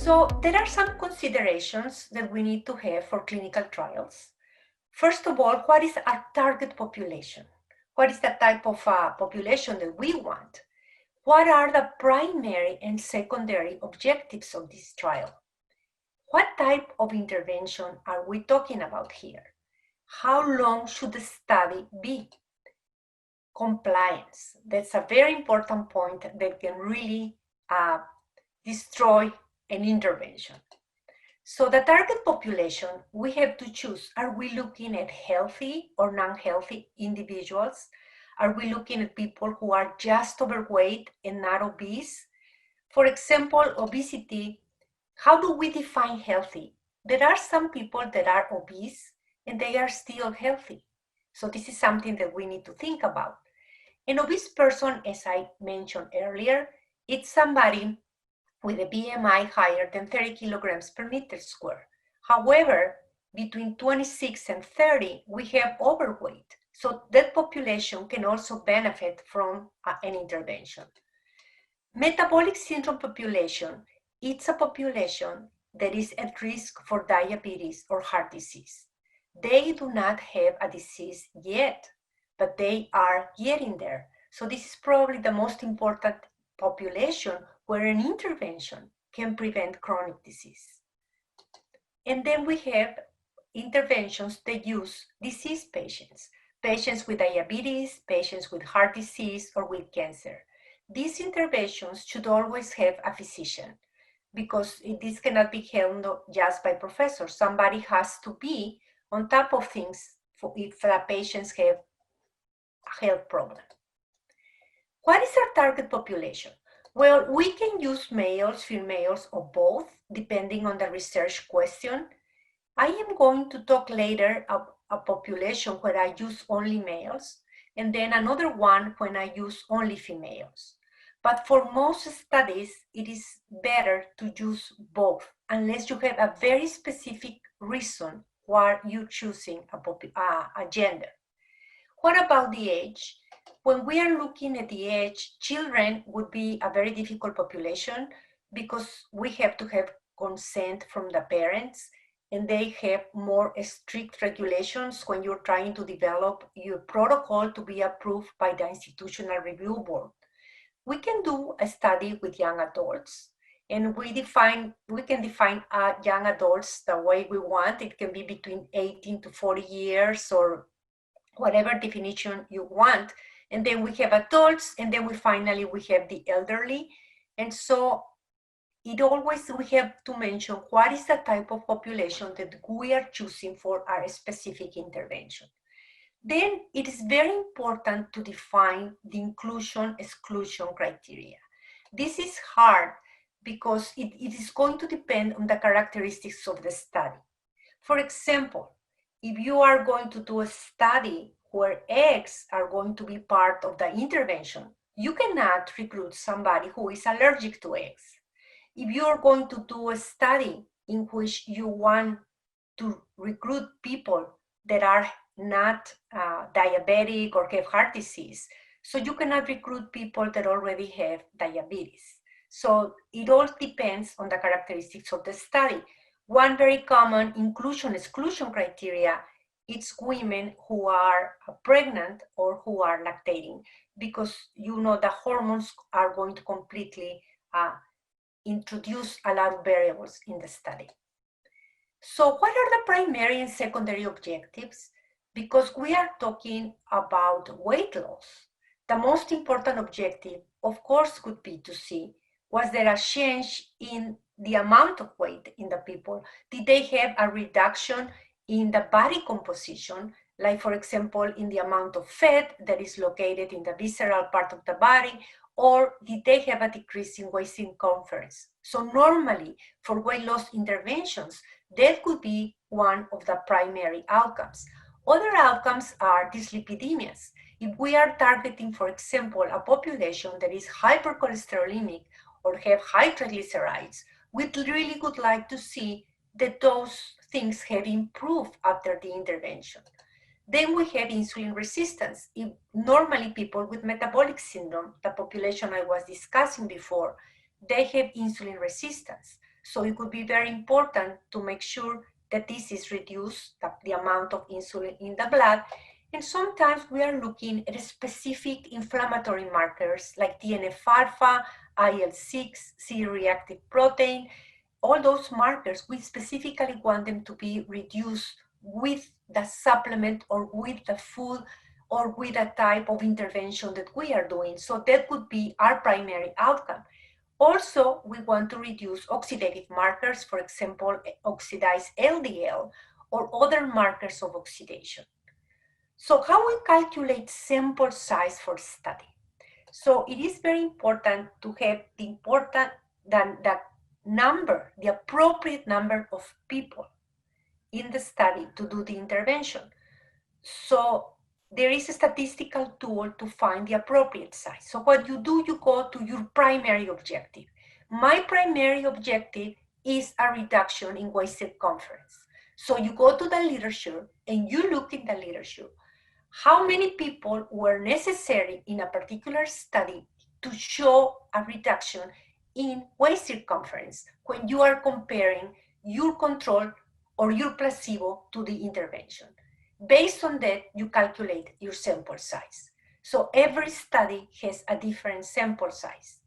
So there are some considerations that we need to have for clinical trials. First of all, what is our target population? What is the type of population that we want? What are the primary and secondary objectives of this trial? What type of intervention are we talking about here? How long should the study be? Compliance, that's a very important point that can really destroy an intervention. So the target population, we have to choose, are we looking at healthy or non-healthy individuals? Are we looking at people who are just overweight and not obese? For example, obesity, how do we define healthy? There are some people that are obese and they are still healthy. So this is something that we need to think about. An obese person, as I mentioned earlier, it's somebody with a BMI higher than 30 kilograms per meter square. However, between 26 and 30, we have overweight. So that population can also benefit from an intervention. Metabolic syndrome population, it's a population that is at risk for diabetes or heart disease. They do not have a disease yet, but they are getting there. So this is probably the most important population where an intervention can prevent chronic disease. And then we have interventions that use disease patients, patients with diabetes, patients with heart disease, or with cancer. These interventions should always have a physician because this cannot be handled just by professors. Somebody has to be on top of things if the patients have a health problem. What is our target population? Well, we can use males, females, or both, depending on the research question. I am going to talk later about a population where I use only males, and then another one when I use only females. But for most studies, it is better to use both, unless you have a very specific reason why you're choosing a gender. What about the age? When we are looking at the age, children would be a very difficult population because we have to have consent from the parents and they have more strict regulations when you're trying to develop your protocol to be approved by the Institutional Review Board. We can do a study with young adults and we can define young adults the way we want. It can be between 18 to 40 years or whatever definition you want. And then we have adults, and then we have the elderly. And so we have to mention what is the type of population that we are choosing for our specific intervention. Then it is very important to define the inclusion-exclusion criteria. This is hard because it is going to depend on the characteristics of the study. For example, if you are going to do a study where eggs are going to be part of the intervention, you cannot recruit somebody who is allergic to eggs. If you are going to do a study in which you want to recruit people that are not diabetic or have heart disease, so you cannot recruit people that already have diabetes. So it all depends on the characteristics of the study. One very common inclusion-exclusion criteria, it's women who are pregnant or who are lactating, because the hormones are going to completely introduce a lot of variables in the study. So what are the primary and secondary objectives? Because we are talking about weight loss, the most important objective, of course, could be to see, was there a change in the amount of weight in the people? Did they have a reduction in the body composition, like for example, in the amount of fat that is located in the visceral part of the body, or did they have a decrease in waist circumference? So normally, for weight loss interventions, that could be one of the primary outcomes. Other outcomes are dyslipidemias. If we are targeting, for example, a population that is hypercholesterolemic or have high triglycerides, we really would like to see that those things have improved after the intervention. Then we have insulin resistance. If normally people with metabolic syndrome, the population I was discussing before, they have insulin resistance. So it could be very important to make sure that this is reduced, the amount of insulin in the blood. And sometimes we are looking at specific inflammatory markers like TNF-alpha, IL-6, C-reactive protein. All those markers, we specifically want them to be reduced with the supplement or with the food or with a type of intervention that we are doing. So that could be our primary outcome. Also, we want to reduce oxidative markers, for example, oxidized LDL or other markers of oxidation. So how we calculate sample size for study? So it is very important to have the appropriate number of people in the study to do the intervention. So there is a statistical tool to find the appropriate size. So what you do, you go to your primary objective. My primary objective is a reduction in waist circumference. So you go to the literature and you look in the literature how many people were necessary in a particular study to show a reduction in waist circumference when you are comparing your control or your placebo to the intervention. Based on that, you calculate your sample size. So every study has a different sample size.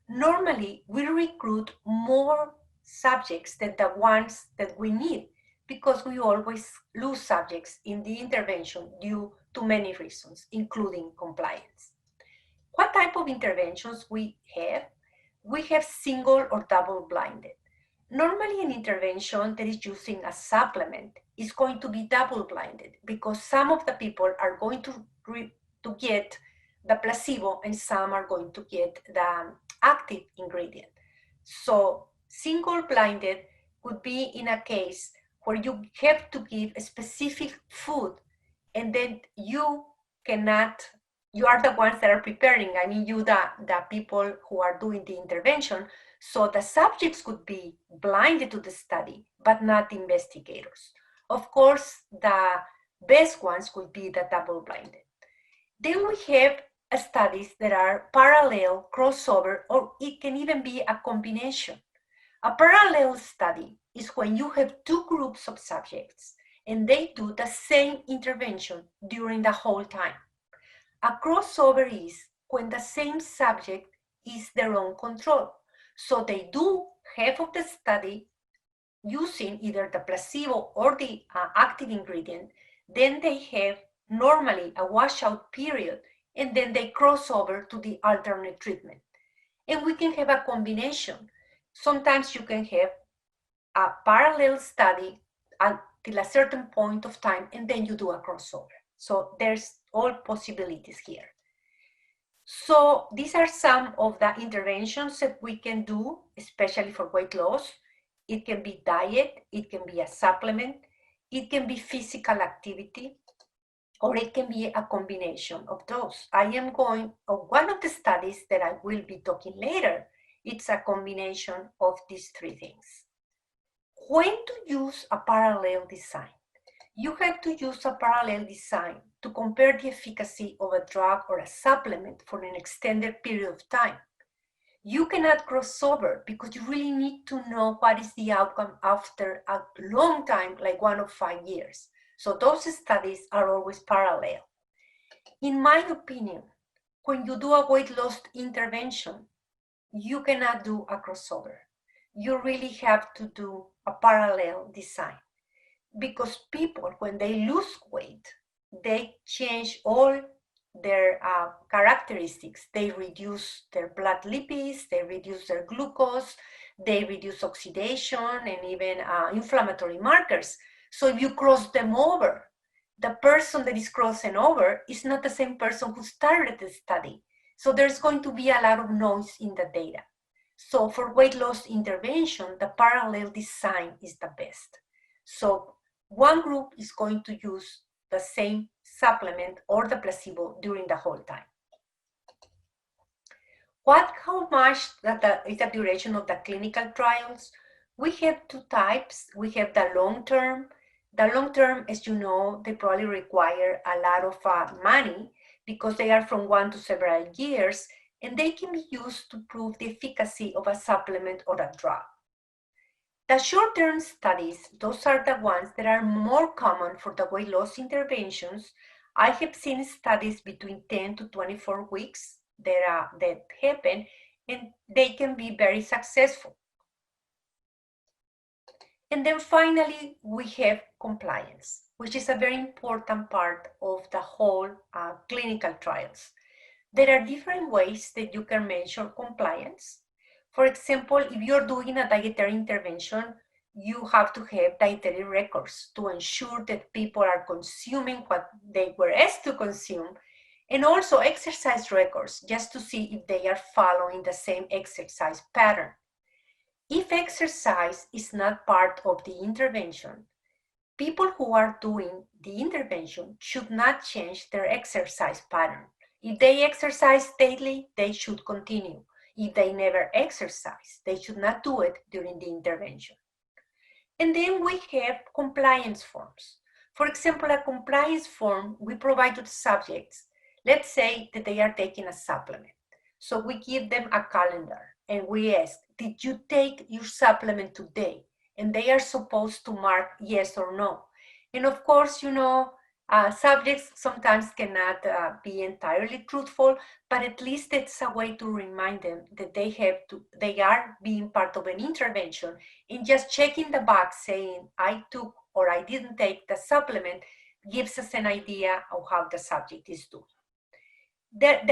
Normally, we recruit more subjects than the ones that we need because we always lose subjects in the intervention due to many reasons, including compliance. What type of interventions we have? We have single or double blinded. Normally an intervention that is using a supplement is going to be double blinded because some of the people are going to get the placebo and some are going to get the active ingredient. So single blinded could be in a case where you have to give a specific food and then you are the ones that are preparing, the people who are doing the intervention. So the subjects could be blinded to the study, but not investigators. Of course, the best ones could be the double blinded. Then we have studies that are parallel, crossover, or it can even be a combination. A parallel study is when you have two groups of subjects and they do the same intervention during the whole time. A crossover is when the same subject is their own control. So they do half of the study using either the placebo or the active ingredient. Then they have normally a washout period and then they cross over to the alternate treatment. And we can have a combination. Sometimes you can have a parallel study until a certain point of time and then you do a crossover. So there's all possibilities here. So these are some of the interventions that we can do, especially for weight loss. It can be diet, it can be a supplement, it can be physical activity, or it can be a combination of those. One of the studies that I will be talking later, it's a combination of these three things. When to use a parallel design? You have to use a parallel design to compare the efficacy of a drug or a supplement for an extended period of time. You cannot cross over because you really need to know what is the outcome after a long time, like 1 or 5 years. So those studies are always parallel. In my opinion, when you do a weight loss intervention, you cannot do a crossover. You really have to do a parallel design because people, when they lose weight, they change all their characteristics. They reduce their blood lipids, they reduce their glucose, they reduce oxidation and even inflammatory markers. So if you cross them over, the person that is crossing over is not the same person who started the study. So there's going to be a lot of noise in the data. So for weight loss intervention, the parallel design is the best. So one group is going to use the same supplement or the placebo during the whole time. How much is the duration of the clinical trials? We have two types. We have the long-term. The long-term, as you know, they probably require a lot of money because they are from 1 to several years, and they can be used to prove the efficacy of a supplement or a drug. The short-term studies, those are the ones that are more common for the weight loss interventions. I have seen studies between 10 to 24 weeks that happen, and they can be very successful. And then finally, we have compliance, which is a very important part of the whole clinical trials. There are different ways that you can measure compliance. For example, if you're doing a dietary intervention, you have to have dietary records to ensure that people are consuming what they were asked to consume, and also exercise records just to see if they are following the same exercise pattern. If exercise is not part of the intervention, people who are doing the intervention should not change their exercise pattern. If they exercise daily, they should continue. If they never exercise, they should not do it during the intervention. And then we have compliance forms. For example, a compliance form we provide to the subjects. Let's say that they are taking a supplement. So we give them a calendar and we ask, did you take your supplement today? And they are supposed to mark yes or no. And of course, subjects sometimes cannot be entirely truthful, but at least it's a way to remind them that they are being part of an intervention. And just checking the box saying, I took or I didn't take the supplement gives us an idea of how the subject is doing.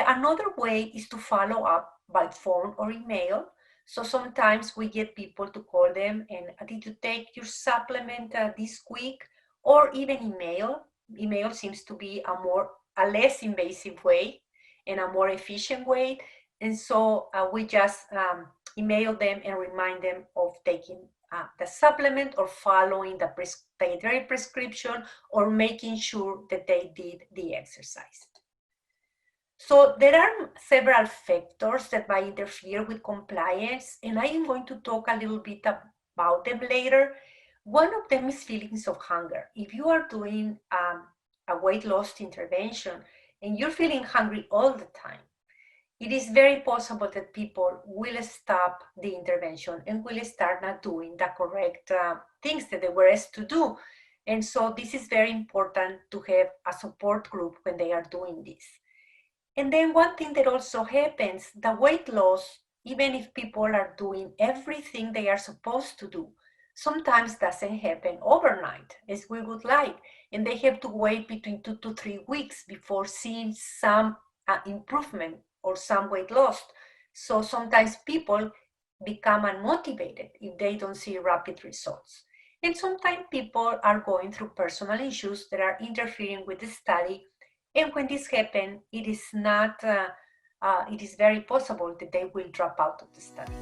Another way is to follow up by phone or email. So sometimes we get people to call them and did you take your supplement this week? Or even email. Email seems to be a less invasive way and a more efficient way. And so we just email them and remind them of taking the supplement or following the dietary prescription or making sure that they did the exercise. So there are several factors that might interfere with compliance, and I am going to talk a little bit about them later. One of them is feelings of hunger. If you are doing a weight loss intervention and you're feeling hungry all the time, it is very possible that people will stop the intervention and will start not doing the correct things that they were asked to do. And so this is very important to have a support group when they are doing this. And then one thing that also happens, the weight loss, even if people are doing everything they are supposed to do, sometimes doesn't happen overnight as we would like. And they have to wait between 2 to 3 weeks before seeing some improvement or some weight loss. So sometimes people become unmotivated if they don't see rapid results. And sometimes people are going through personal issues that are interfering with the study. And when this happens, it is very possible that they will drop out of the study.